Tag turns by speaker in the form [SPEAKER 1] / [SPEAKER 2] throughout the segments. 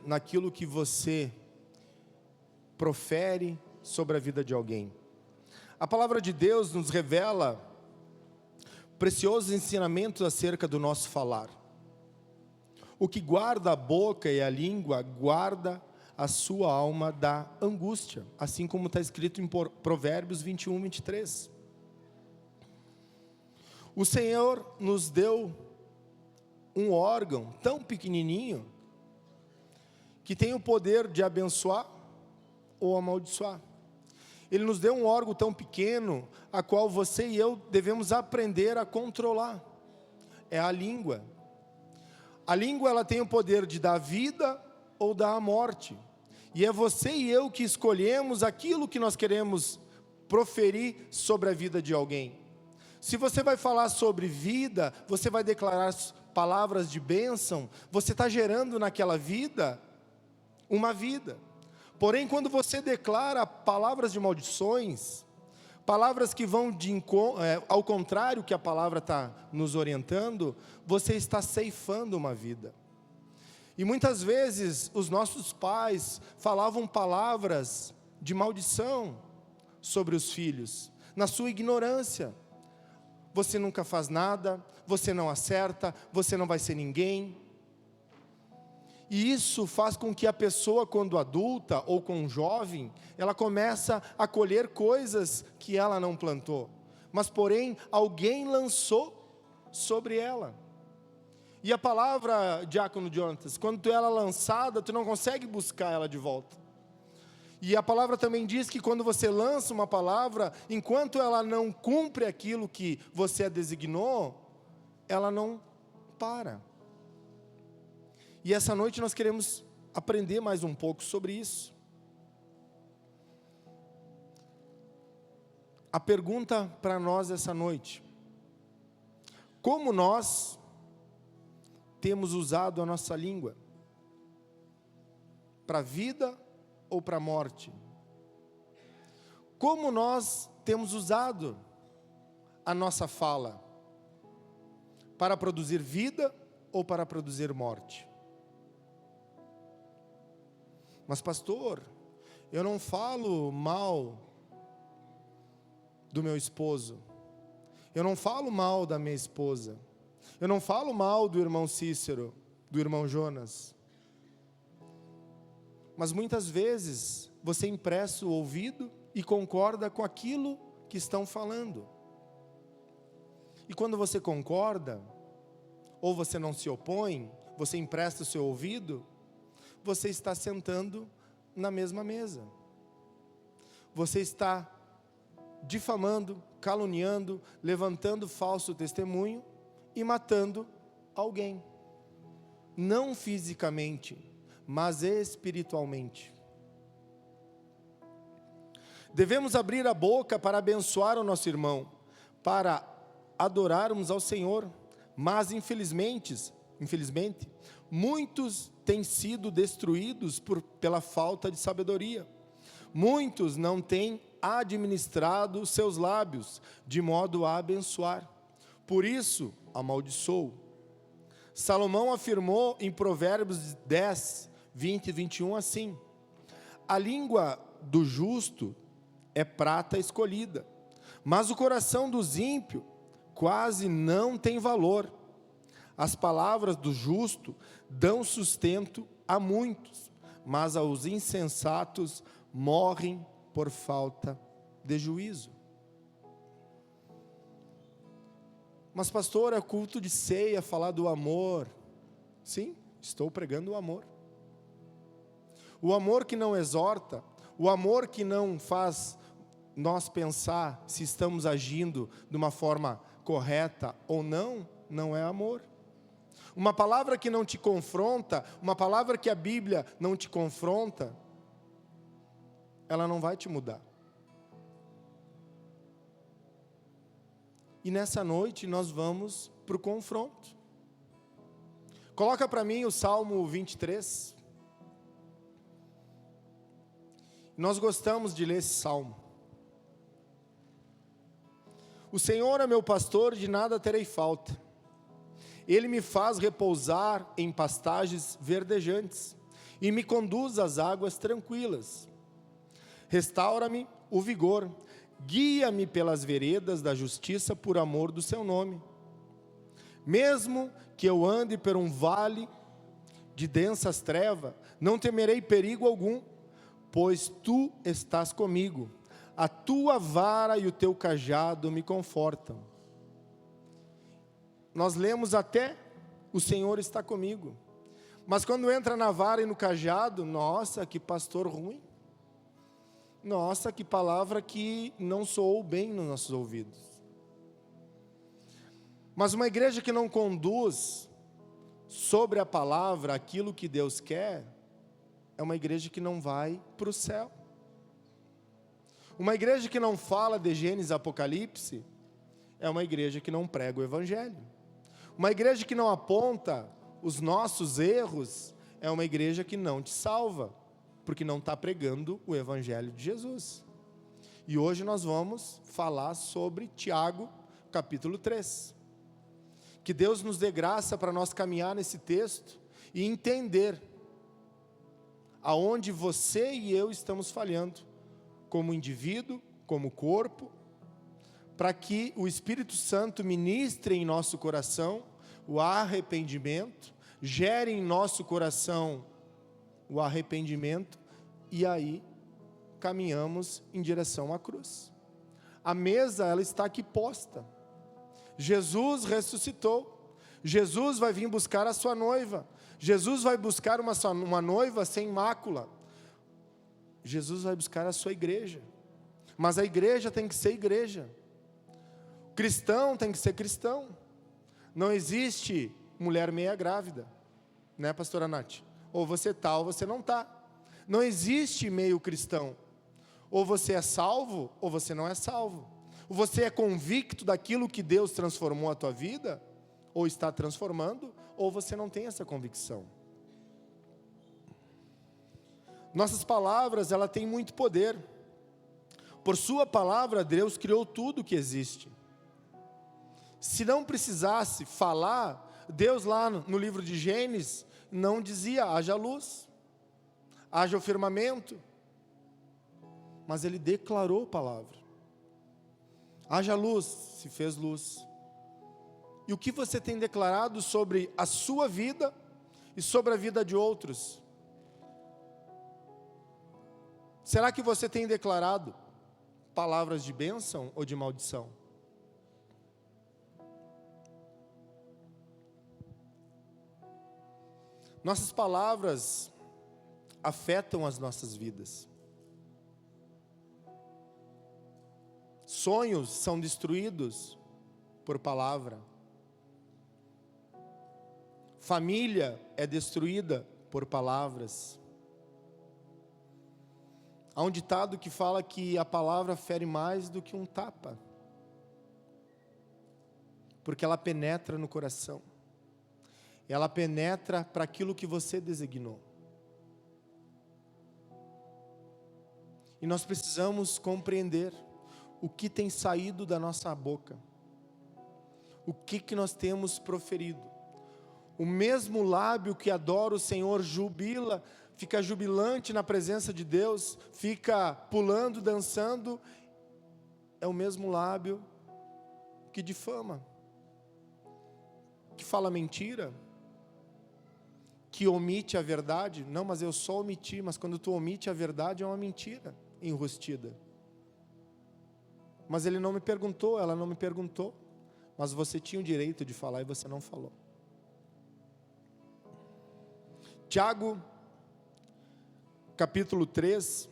[SPEAKER 1] naquilo que você profere sobre a vida de alguém. A palavra de Deus nos revela preciosos ensinamentos acerca do nosso falar. O que guarda a boca e a língua, guarda a sua alma da angústia, assim como está escrito em Provérbios 21, 23. O Senhor nos deu um órgão tão pequenininho, que tem o poder de abençoar ou amaldiçoar. Ele nos deu um órgão tão pequeno, a qual você e eu devemos aprender a controlar. É a língua. A língua, ela tem o poder de dar vida ou dar a morte. E é você e eu que escolhemos aquilo que nós queremos proferir sobre a vida de alguém. Se você vai falar sobre vida, você vai declarar palavras de bênção, você está gerando naquela vida uma vida. Porém, quando você declara palavras de maldições, palavras que vão ao contrário que a palavra está nos orientando, você está ceifando uma vida. E muitas vezes os nossos pais falavam palavras de maldição sobre os filhos, na sua ignorância. Você nunca faz nada, você não acerta, você não vai ser ninguém. E isso faz com que a pessoa, quando adulta ou com jovem, ela começa a colher coisas que ela não plantou, mas porém alguém lançou sobre ela. E a palavra, diácono Jonatas, quando tu ela é lançada, tu não consegue buscar ela de volta. E a palavra também diz que quando você lança uma palavra, enquanto ela não cumpre aquilo que você a designou, ela não para. E essa noite nós queremos aprender mais um pouco sobre isso. A pergunta para nós essa noite: como nós temos usado a nossa língua? Para a vida ou para a morte? Como nós temos usado a nossa fala? Para produzir vida ou para produzir morte? Mas pastor, eu não falo mal do meu esposo, eu não falo mal da minha esposa, eu não falo mal do irmão Cícero, do irmão Jonas. Mas muitas vezes você empresta o ouvido e concorda com aquilo que estão falando. E quando você concorda, ou você não se opõe, você empresta o seu ouvido, você está sentando na mesma mesa. Você está difamando, caluniando, levantando falso testemunho e matando alguém. Não fisicamente, mas espiritualmente. Devemos abrir a boca para abençoar o nosso irmão, para adorarmos ao Senhor, mas infelizmente, muitos têm sido destruídos pela falta de sabedoria. Muitos não têm administrado seus lábios de modo a abençoar. Por isso, amaldiçoou. Salomão afirmou em Provérbios 10, 20 e 21 assim: a língua do justo é prata escolhida, mas o coração dos ímpios quase não tem valor. As palavras do justo dão sustento a muitos, mas aos insensatos morrem por falta de juízo. Mas pastor, é culto de ceia, falar do amor. Sim, estou pregando o amor. O amor que não exorta, o amor que não faz nós pensar se estamos agindo de uma forma correta ou não, não é amor. Uma palavra que não te confronta, uma palavra que a Bíblia não te confronta, ela não vai te mudar. E nessa noite nós vamos para o confronto. Coloca para mim o Salmo 23. Nós gostamos de ler esse salmo. O Senhor é meu pastor, de nada terei falta. Ele me faz repousar em pastagens verdejantes, e me conduz às águas tranquilas. Restaura-me o vigor, guia-me pelas veredas da justiça por amor do seu nome. Mesmo que eu ande por um vale de densas trevas, não temerei perigo algum, pois tu estás comigo. A tua vara e o teu cajado me confortam. Nós lemos até, o Senhor está comigo. Mas quando entra na vara e no cajado, nossa, que pastor ruim. Nossa, que palavra que não soou bem nos nossos ouvidos. Mas uma igreja que não conduz sobre a palavra aquilo que Deus quer, é uma igreja que não vai para o céu. Uma igreja que não fala de Gênesis e Apocalipse, é uma igreja que não prega o Evangelho. Uma igreja que não aponta os nossos erros, é uma igreja que não te salva, porque não está pregando o Evangelho de Jesus. E hoje nós vamos falar sobre Tiago, capítulo 3. Que Deus nos dê graça para nós caminhar nesse texto e entender aonde você e eu estamos falhando, como indivíduo, como corpo, para que o Espírito Santo ministre em nosso coração o arrependimento, gere em nosso coração o arrependimento, e aí caminhamos em direção à cruz. A mesa, ela está aqui posta. Jesus ressuscitou. Jesus vai vir buscar a sua noiva. Jesus vai buscar uma noiva sem mácula. Jesus vai buscar a sua igreja. Mas a igreja tem que ser igreja. O cristão tem que ser cristão. Não existe mulher meia grávida, né, pastora Nath? Ou você está ou você não está. Não existe meio cristão. Ou você é salvo ou você não é salvo. Ou você é convicto daquilo que Deus transformou a tua vida, ou está transformando, ou você não tem essa convicção. Nossas palavras, ela tem muito poder. Por sua palavra, Deus criou tudo que existe. Se não precisasse falar, Deus lá no livro de Gênesis, não dizia, haja luz, haja o firmamento, mas Ele declarou a palavra. Haja luz, se fez luz. E o que você tem declarado sobre a sua vida e sobre a vida de outros? Será que você tem declarado palavras de bênção ou de maldição? Nossas palavras afetam as nossas vidas. Sonhos são destruídos por palavra. Família é destruída por palavras. Há um ditado que fala que a palavra fere mais do que um tapa, porque ela penetra no coração. Ela penetra para aquilo que você designou. E nós precisamos compreender o que tem saído da nossa boca. O que nós temos proferido. O mesmo lábio que adora o Senhor jubila, fica jubilante na presença de Deus, fica pulando, dançando, é o mesmo lábio que difama, que fala mentira, que omite a verdade. Não, mas eu só omiti, mas quando tu omite a verdade é uma mentira enrustida. Mas ele não me perguntou, ela não me perguntou, mas você tinha o direito de falar e você não falou. Tiago, capítulo 3,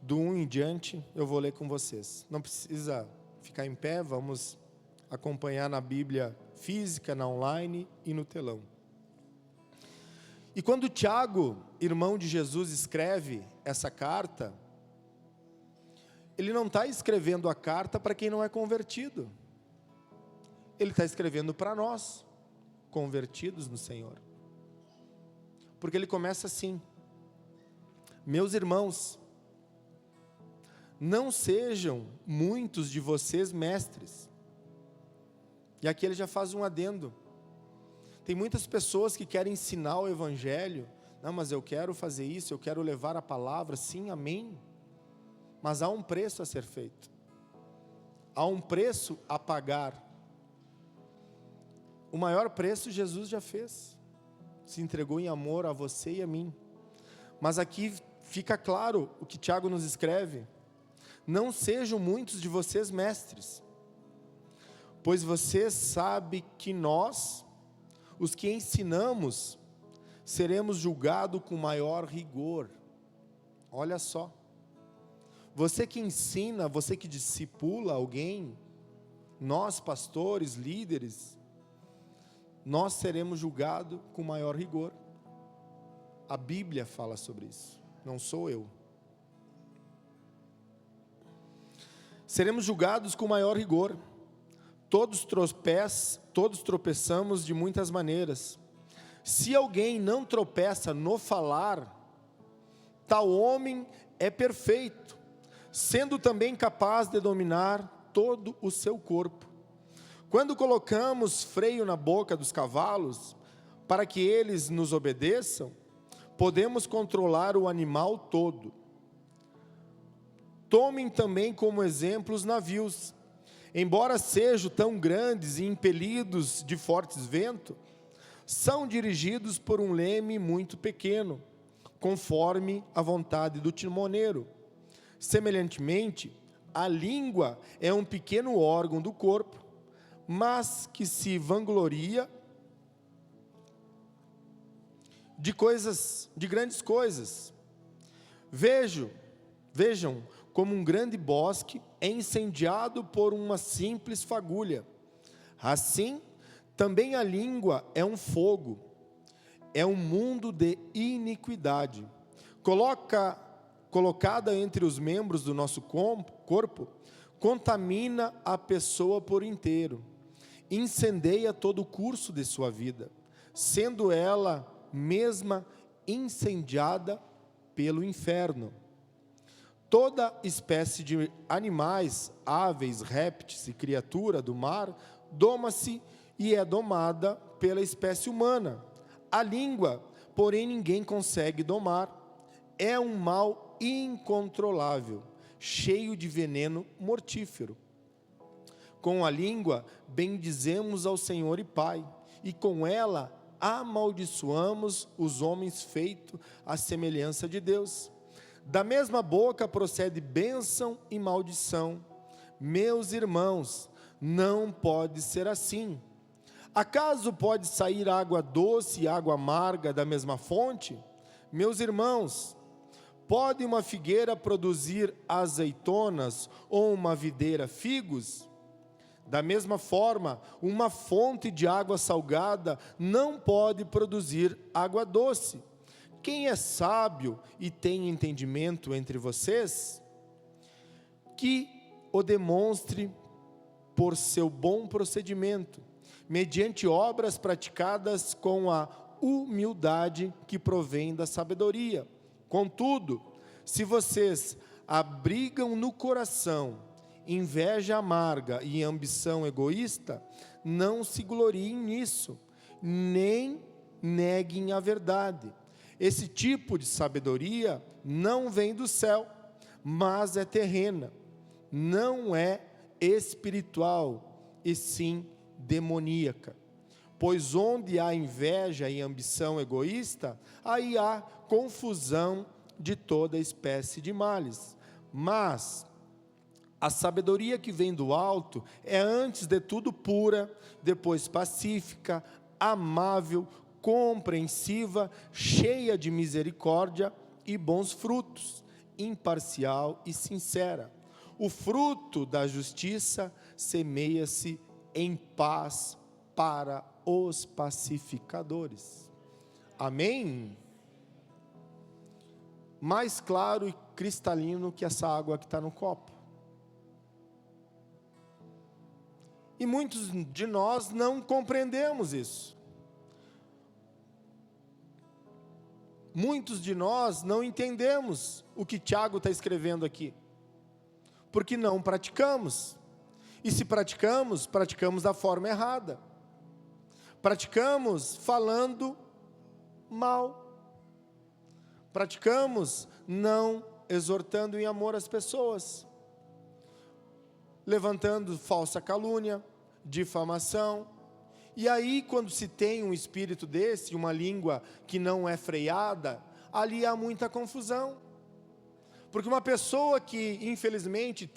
[SPEAKER 1] do 1 em diante, eu vou ler com vocês. Não precisa ficar em pé, vamos acompanhar na Bíblia física, na online e no telão. E quando Tiago, irmão de Jesus, escreve essa carta, ele não está escrevendo a carta para quem não é convertido. Ele está escrevendo para nós, convertidos no Senhor. Porque ele começa assim: meus irmãos, não sejam muitos de vocês mestres. E aqui ele já faz um adendo. Tem muitas pessoas que querem ensinar o Evangelho. Não, mas eu quero fazer isso, eu quero levar a palavra. Sim, amém. Mas há um preço a ser feito. Há um preço a pagar. O maior preço Jesus já fez. Se entregou em amor a você e a mim. Mas aqui fica claro o que Tiago nos escreve. Não sejam muitos de vocês mestres, pois você sabe que nós, os que ensinamos, seremos julgados com maior rigor. Olha só. Você que ensina, você que discipula alguém, nós pastores, líderes, nós seremos julgados com maior rigor. A Bíblia fala sobre isso, não sou eu. Seremos julgados com maior rigor. Todos tropeçamos de muitas maneiras. Se alguém não tropeça no falar, tal homem é perfeito, sendo também capaz de dominar todo o seu corpo. Quando colocamos freio na boca dos cavalos, para que eles nos obedeçam, podemos controlar o animal todo. Tomem também como exemplo os navios. Embora sejam tão grandes e impelidos de fortes ventos, são dirigidos por um leme muito pequeno, conforme a vontade do timoneiro. Semelhantemente, a língua é um pequeno órgão do corpo, mas que se vangloria de grandes coisas. Vejam como um grande bosque é incendiado por uma simples fagulha. Assim, também a língua é um fogo, é um mundo de iniquidade. Colocada entre os membros do nosso corpo, contamina a pessoa por inteiro, incendeia todo o curso de sua vida, sendo ela mesma incendiada pelo inferno. Toda espécie de animais, aves, répteis e criatura do mar, doma-se e é domada pela espécie humana. A língua, porém, ninguém consegue domar. É um mal incontrolável, cheio de veneno mortífero. Com a língua, bendizemos ao Senhor e Pai, e com ela amaldiçoamos os homens feitos à semelhança de Deus. Da mesma boca procede bênção e maldição. Meus irmãos, não pode ser assim. Acaso pode sair água doce e água amarga da mesma fonte? Meus irmãos, pode uma figueira produzir azeitonas ou uma videira figos? Da mesma forma, uma fonte de água salgada não pode produzir água doce. Quem é sábio e tem entendimento entre vocês, que o demonstre por seu bom procedimento, mediante obras praticadas com a humildade que provém da sabedoria. Contudo, se vocês abrigam no coração inveja amarga e ambição egoísta, não se gloriem nisso, nem neguem a verdade. Esse tipo de sabedoria não vem do céu, mas é terrena, não é espiritual, e sim demoníaca. Pois onde há inveja e ambição egoísta, aí há confusão de toda espécie de males. Mas a sabedoria que vem do alto é antes de tudo pura, depois pacífica, amável, compreensiva, cheia de misericórdia e bons frutos, imparcial e sincera. O fruto da justiça semeia-se em paz para os pacificadores. Amém? Mais claro e cristalino que essa água que está no copo. E muitos de nós não compreendemos isso. Muitos de nós não entendemos o que Tiago está escrevendo aqui, porque não praticamos. E se praticamos, praticamos da forma errada. praticamos falando mal, praticamos não exortando em amor as pessoas, levantando falsa calúnia, difamação. E aí, quando se tem um espírito desse, uma língua que não é freada, ali há muita confusão. Porque uma pessoa que, infelizmente,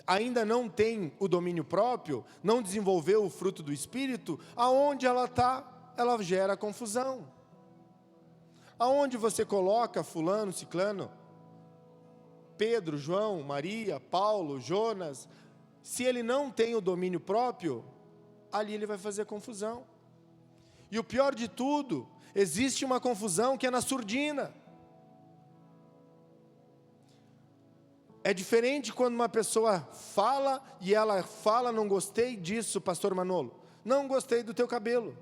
[SPEAKER 1] ainda não tem o domínio próprio, não desenvolveu o fruto do Espírito, aonde ela está, ela gera confusão. Aonde você coloca fulano, ciclano, Pedro, João, Maria, Paulo, Jonas, se ele não tem o domínio próprio, ali ele vai fazer confusão. E o pior de tudo, existe uma confusão que é na surdina. É diferente quando uma pessoa fala e ela fala: não gostei disso, pastor Manolo, não gostei do teu cabelo,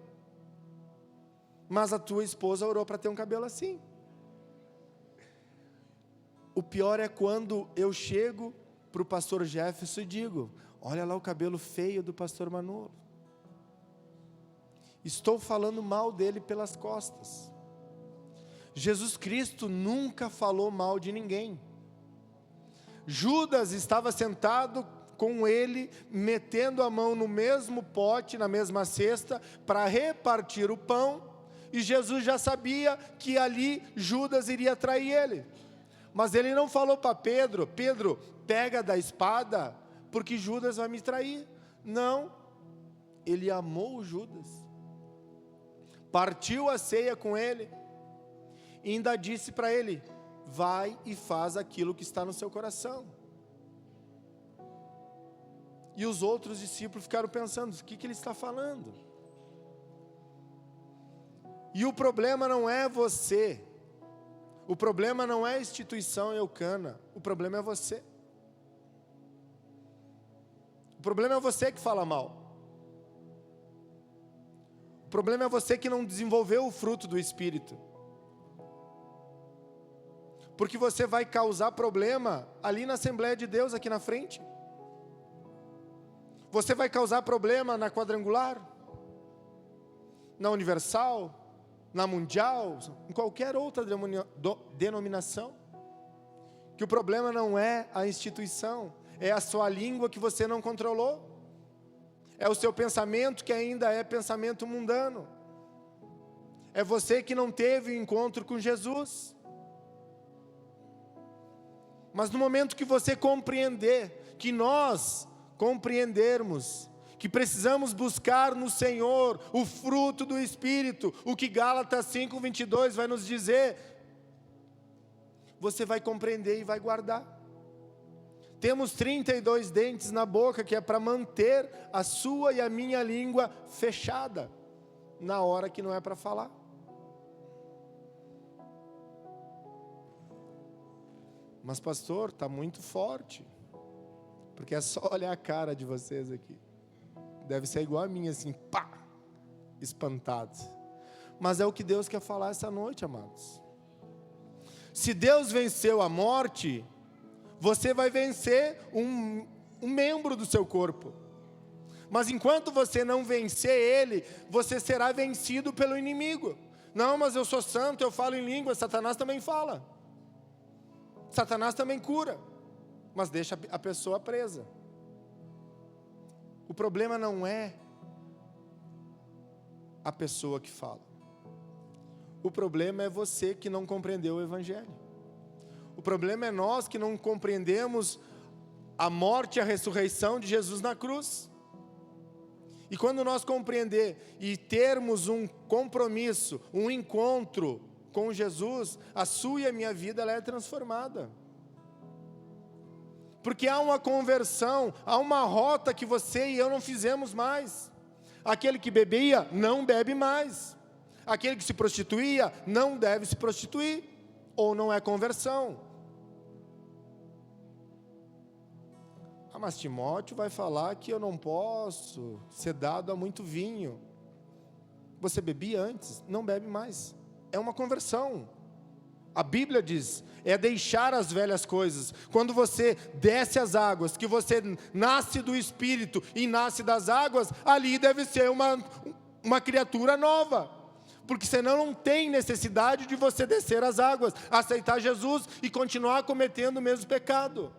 [SPEAKER 1] mas a tua esposa orou para ter um cabelo assim. O pior é quando eu chego para o pastor Jefferson e digo: olha lá o cabelo feio do pastor Manolo. Estou falando mal dele pelas costas. Jesus Cristo nunca falou mal de ninguém. Judas estava sentado com ele, metendo a mão no mesmo pote, na mesma cesta, para repartir o pão, e Jesus já sabia que ali Judas iria trair ele. Mas ele não falou para Pedro: Pedro, pega da espada, porque Judas vai me trair. Não, ele amou Judas, partiu a ceia com ele, e ainda disse para ele: vai e faz aquilo que está no seu coração. E os outros discípulos ficaram pensando: o que ele está falando? E o problema não é você, o problema não é a instituição Eucana, o problema é você. O problema é você que fala mal. O problema é você que não desenvolveu o fruto do Espírito. Porque você vai causar problema ali na Assembleia de Deus, aqui na frente. Você vai causar problema na Quadrangular, na Universal, na Mundial, em qualquer outra denominação. Que o problema não é a instituição, é a sua língua que você não controlou. É o seu pensamento que ainda é pensamento mundano. É você que não teve o encontro com Jesus. Mas no momento que você compreender, que nós compreendermos, que precisamos buscar no Senhor o fruto do Espírito, o que Gálatas 5:22 vai nos dizer, você vai compreender e vai guardar. Temos 32 dentes na boca, que é para manter a sua e a minha língua fechada, na hora que não é para falar. Mas pastor, está muito forte, porque é só olhar a cara de vocês aqui, deve ser igual a minha, assim, pá, espantados. Mas é o que Deus quer falar essa noite, amados. Se Deus venceu a morte, você vai vencer um membro do seu corpo. Mas enquanto você não vencer ele, você será vencido pelo inimigo. Não, mas eu sou santo, eu falo em língua. Satanás também fala. Satanás também cura, mas deixa a pessoa presa. O problema não é a pessoa que fala. O problema é você que não compreendeu o Evangelho. O problema é nós que não compreendemos a morte e a ressurreição de Jesus na cruz. E quando nós compreender e termos um compromisso, um encontro com Jesus, a sua e a minha vida ela é transformada. Porque há uma conversão, há uma rota que você e eu não fizemos mais. Aquele que bebia, não bebe mais. Aquele que se prostituía, não deve se prostituir. Ou não é conversão. Ah, mas Timóteo vai falar que eu não posso ser dado a muito vinho. Você bebia antes, não bebe mais. É uma conversão. A Bíblia diz, é deixar as velhas coisas. Quando você desce as águas, que você nasce do Espírito e nasce das águas, ali deve ser uma criatura nova. Porque senão não tem necessidade de você descer as águas, aceitar Jesus e continuar cometendo o mesmo pecado.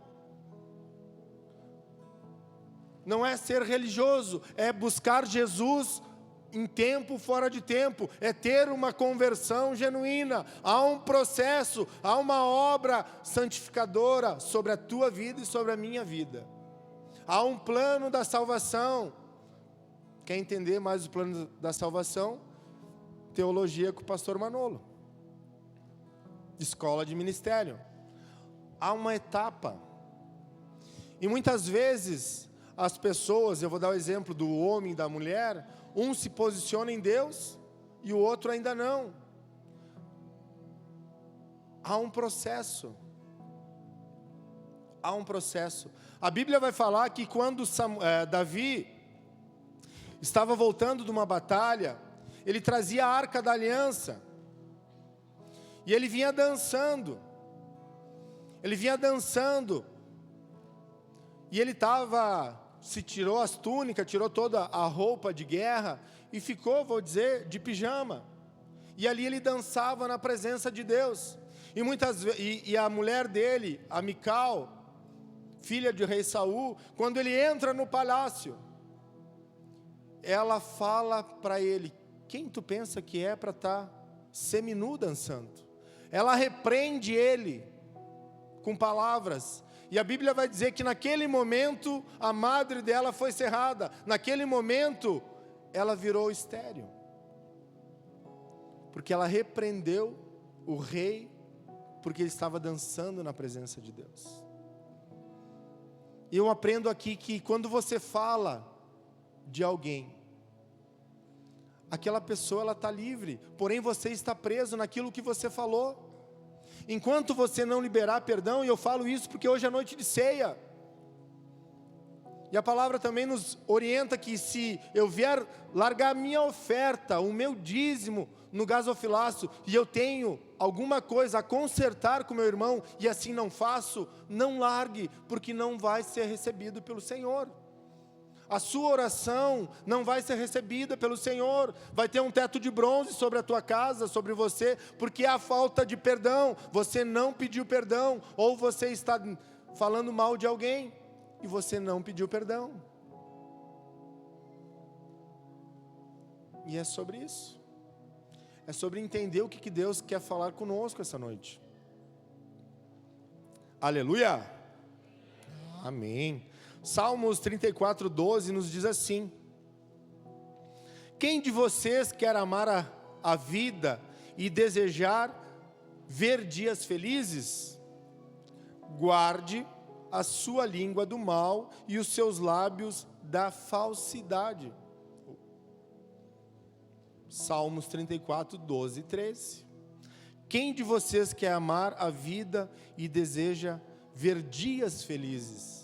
[SPEAKER 1] Não é ser religioso, é buscar Jesus em tempo, fora de tempo, é ter uma conversão genuína. Há um processo, há uma obra santificadora sobre a tua vida e sobre a minha vida. Há um plano da salvação. Quer entender mais o plano da salvação? Teologia com o pastor Manolo. Escola de ministério. Há uma etapa. E muitas vezes as pessoas, eu vou dar o exemplo do homem e da mulher, um se posiciona em Deus e o outro ainda não. Há um processo. Há um processo. A Bíblia vai falar que quando Davi estava voltando de uma batalha, ele trazia a arca da aliança, e ele vinha dançando, e ele se tirou as túnicas, tirou toda a roupa de guerra, e ficou, vou dizer, de pijama, e ali ele dançava na presença de Deus, e a mulher dele, a Mical, filha de rei Saul, quando ele entra no palácio, ela fala para ele: quem tu pensa que é para estar seminu dançando? Ela repreende ele com palavras. E a Bíblia vai dizer que naquele momento a madre dela foi cerrada. Naquele momento ela virou estéril. Porque ela repreendeu o rei porque ele estava dançando na presença de Deus. E eu aprendo aqui que quando você fala de alguém, aquela pessoa ela está livre, porém você está preso naquilo que você falou. Enquanto você não liberar perdão, e eu falo isso porque hoje é noite de ceia, e a palavra também nos orienta que se eu vier largar a minha oferta, o meu dízimo no gasofilaço, e eu tenho alguma coisa a consertar com meu irmão, e assim não faço, não largue, porque não vai ser recebido pelo Senhor. A sua oração não vai ser recebida pelo Senhor. Vai ter um teto de bronze sobre a tua casa, sobre você, porque há falta de perdão. Você não pediu perdão, ou você está falando mal de alguém e você não pediu perdão. E é sobre isso. É sobre entender o que Deus quer falar conosco essa noite. Aleluia! Amém. Salmos 34:12 nos diz assim: quem de vocês quer amar a vida e desejar ver dias felizes? Guarde a sua língua do mal e os seus lábios da falsidade. Salmos 34:12 e 13. Quem de vocês quer amar a vida e deseja ver dias felizes?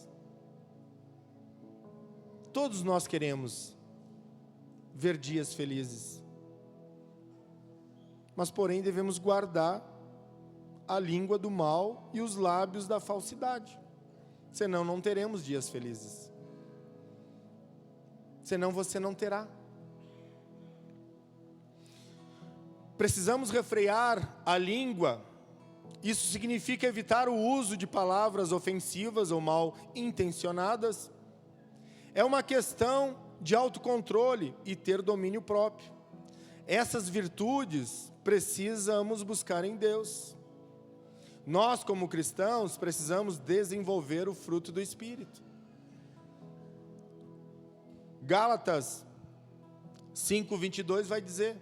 [SPEAKER 1] Todos nós queremos ver dias felizes, mas porém devemos guardar a língua do mal e os lábios da falsidade, senão não teremos dias felizes, senão você não terá. Precisamos refrear a língua. Isso significa evitar o uso de palavras ofensivas ou mal intencionadas. É uma questão de autocontrole e ter domínio próprio. Essas virtudes precisamos buscar em Deus. Nós, como cristãos, precisamos desenvolver o fruto do Espírito. Gálatas 5:22 vai dizer: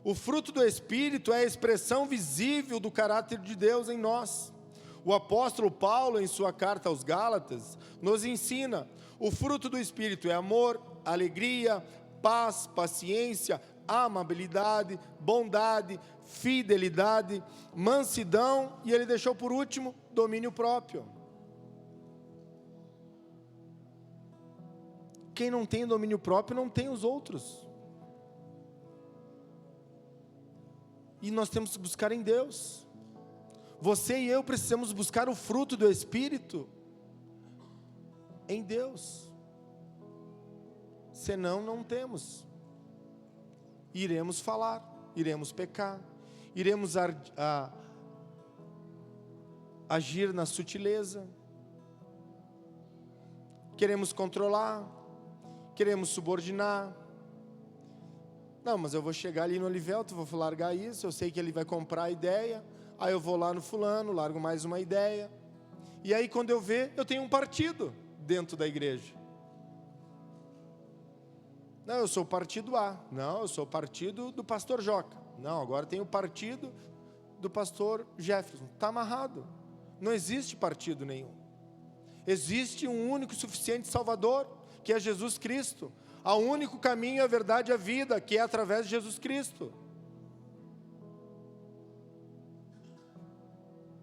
[SPEAKER 1] o fruto do Espírito é a expressão visível do caráter de Deus em nós. O apóstolo Paulo, em sua carta aos Gálatas, nos ensina: o fruto do Espírito é amor, alegria, paz, paciência, amabilidade, bondade, fidelidade, mansidão, e ele deixou por último, domínio próprio. Quem não tem domínio próprio não tem os outros. E nós temos que buscar em Deus. Você e eu precisamos buscar o fruto do Espírito em Deus. Senão não temos. iremos falar, iremos pecar, iremos agir na sutileza, queremos controlar, queremos subordinar. Não, mas eu vou chegar ali no Olivelto, vou largar isso, eu sei que ele vai comprar a ideia, aí eu vou lá no fulano, largo mais uma ideia, e aí quando eu ver, eu tenho um partido dentro da igreja. Não, eu sou o partido A. Não, eu sou o partido do pastor Joca. Não, agora tem o partido do pastor Jefferson. Está amarrado. Não existe partido nenhum. Existe um único e suficiente Salvador, que é Jesus Cristo. Há um único caminho, a verdade e a vida, que é através de Jesus Cristo.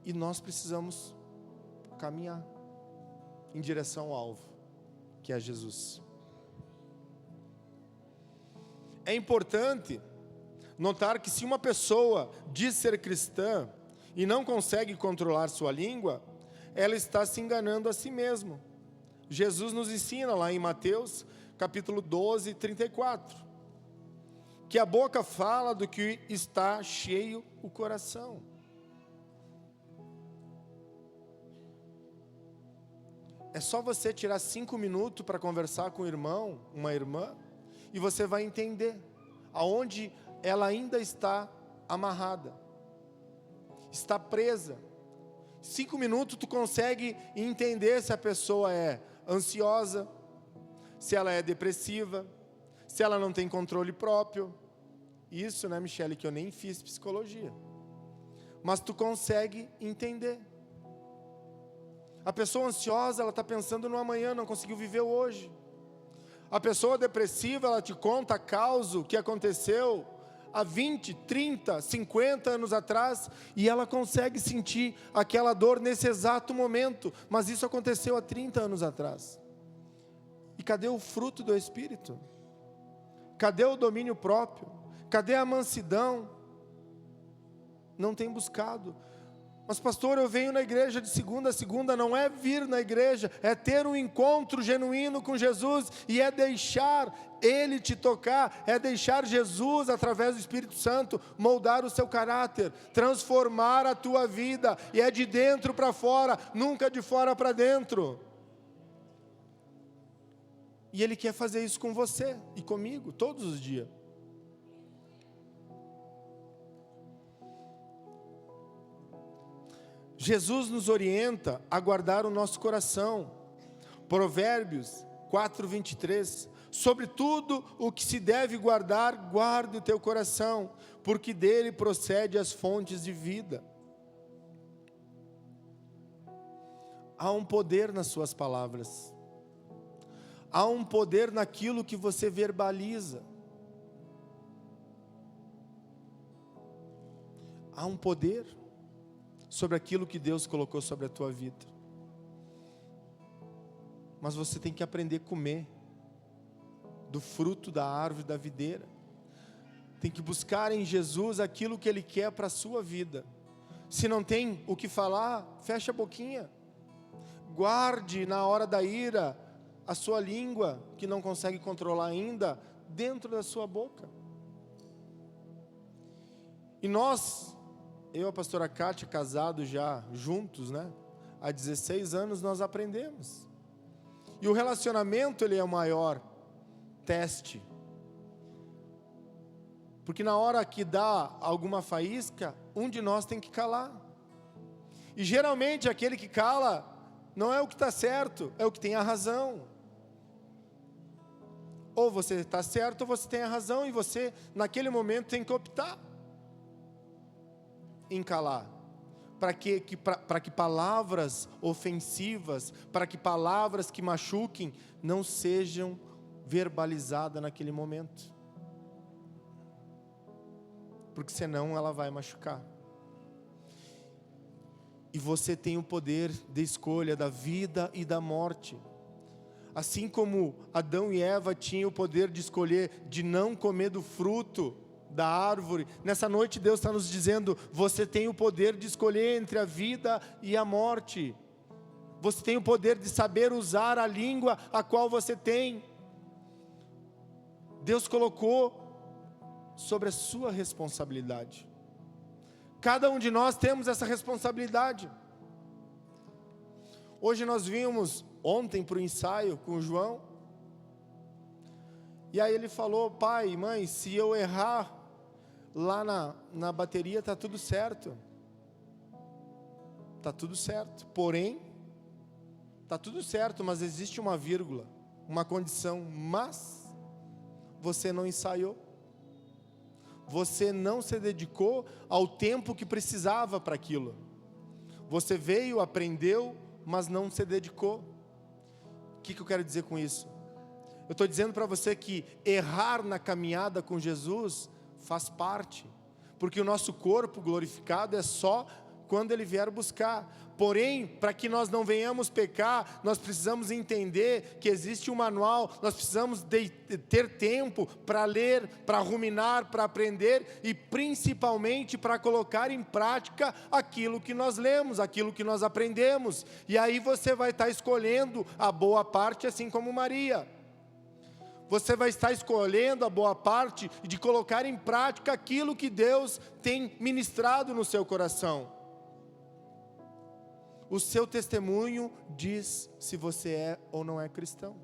[SPEAKER 1] E nós precisamos caminhar em direção ao alvo, que é Jesus. É importante notar que se uma pessoa diz ser cristã e não consegue controlar sua língua, ela está se enganando a si mesma. Jesus nos ensina lá em Mateus, capítulo 12, 34, que a boca fala do que está cheio o coração. É só você tirar 5 minutos para conversar com um irmão, uma irmã, e você vai entender aonde ela ainda está amarrada, está presa. 5 minutos tu consegue entender se a pessoa é ansiosa, se ela é depressiva, se ela não tem controle próprio. Isso, né, Michele, que eu nem fiz psicologia. Mas tu consegue entender. A pessoa ansiosa, ela está pensando no amanhã, não conseguiu viver o hoje. A pessoa depressiva, ela te conta causa que aconteceu há 20, 30, 50 anos atrás, e ela consegue sentir aquela dor nesse exato momento, mas isso aconteceu há 30 anos atrás. E cadê o fruto do Espírito? Cadê o domínio próprio? Cadê a mansidão? Não tem buscado. Mas pastor, eu venho na igreja de segunda a segunda. Não é vir na igreja, é ter um encontro genuíno com Jesus, e é deixar Ele te tocar, é deixar Jesus, através do Espírito Santo, moldar o seu caráter, transformar a tua vida, e é de dentro para fora, nunca de fora para dentro. E Ele quer fazer isso com você e comigo, todos os dias. Jesus nos orienta a guardar o nosso coração. Provérbios 4, 23. Sobre tudo o que se deve guardar, guarde o teu coração, porque dele procede as fontes de vida. Há um poder nas suas palavras. Há um poder naquilo que você verbaliza. Há um poder sobre aquilo que Deus colocou sobre a tua vida. Mas você tem que aprender a comer do fruto da árvore da videira. Tem que buscar em Jesus aquilo que Ele quer para a sua vida. Se não tem o que falar, fecha a boquinha. Guarde na hora da ira a sua língua, que não consegue controlar ainda, dentro da sua boca. E nós, eu e a pastora Kátia, casados já juntos, né? Há 16 anos nós aprendemos. E o relacionamento, ele é o maior teste. Porque na hora que dá alguma faísca, um de nós tem que calar. E geralmente aquele que cala não é o que está certo, é o que tem a razão. Ou você está certo ou você tem a razão, e você naquele momento tem que optar em calar, para que palavras ofensivas, para que palavras que machuquem, não sejam verbalizadas naquele momento, porque senão ela vai machucar. E você tem o poder de escolha da vida e da morte. Assim como Adão e Eva tinham o poder de escolher de não comer do fruto da árvore, nessa noite Deus está nos dizendo: você tem o poder de escolher entre a vida e a morte. Você tem o poder de saber usar a língua a qual você tem. Deus colocou sobre a sua responsabilidade. Cada um de nós temos essa responsabilidade. Hoje nós vimos, ontem para o ensaio com o João, e aí ele falou: pai, mãe, se eu errar lá na bateria, está tudo certo. Está tudo certo. Porém, está tudo certo, mas existe uma vírgula, uma condição: mas você não ensaiou. Você não se dedicou ao tempo que precisava para aquilo. Você veio, aprendeu, mas não se dedicou. O que eu quero dizer com isso? Eu estou dizendo para você que errar na caminhada com Jesus faz parte, porque o nosso corpo glorificado é só quando Ele vier buscar. Porém, para que nós não venhamos pecar, nós precisamos entender que existe um manual, nós precisamos ter tempo para ler, para ruminar, para aprender e principalmente para colocar em prática aquilo que nós lemos, aquilo que nós aprendemos. E aí você vai estar escolhendo a boa parte, assim como Maria. Você vai estar escolhendo a boa parte de colocar em prática aquilo que Deus tem ministrado no seu coração. O seu testemunho diz se você é ou não é cristão.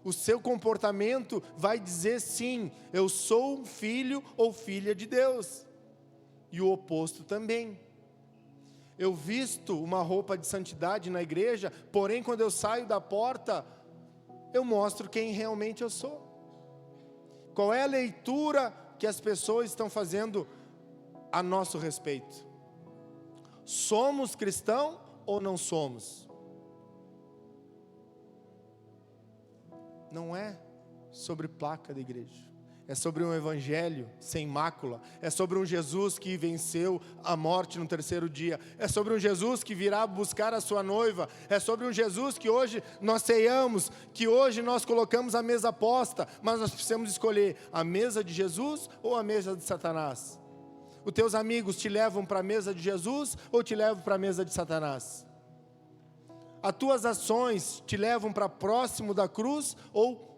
[SPEAKER 1] O seu comportamento vai dizer sim, eu sou um filho ou filha de Deus. E o oposto também. Eu visto uma roupa de santidade na igreja, porém quando eu saio da porta, eu mostro quem realmente eu sou. Qual é a leitura que as pessoas estão fazendo a nosso respeito? Somos cristãos ou não somos? Não é sobre placa da igreja. É sobre um evangelho sem mácula. É sobre um Jesus que venceu a morte no terceiro dia. É sobre um Jesus que virá buscar a sua noiva. É sobre um Jesus que hoje nós ceiamos, que hoje nós colocamos a mesa posta, mas nós precisamos escolher a mesa de Jesus ou a mesa de Satanás. Os teus amigos te levam para a mesa de Jesus ou te levam para a mesa de Satanás? As tuas ações te levam para próximo da cruz ou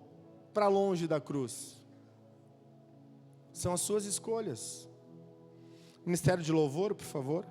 [SPEAKER 1] para longe da cruz? São as suas escolhas. Ministério de louvor, por favor.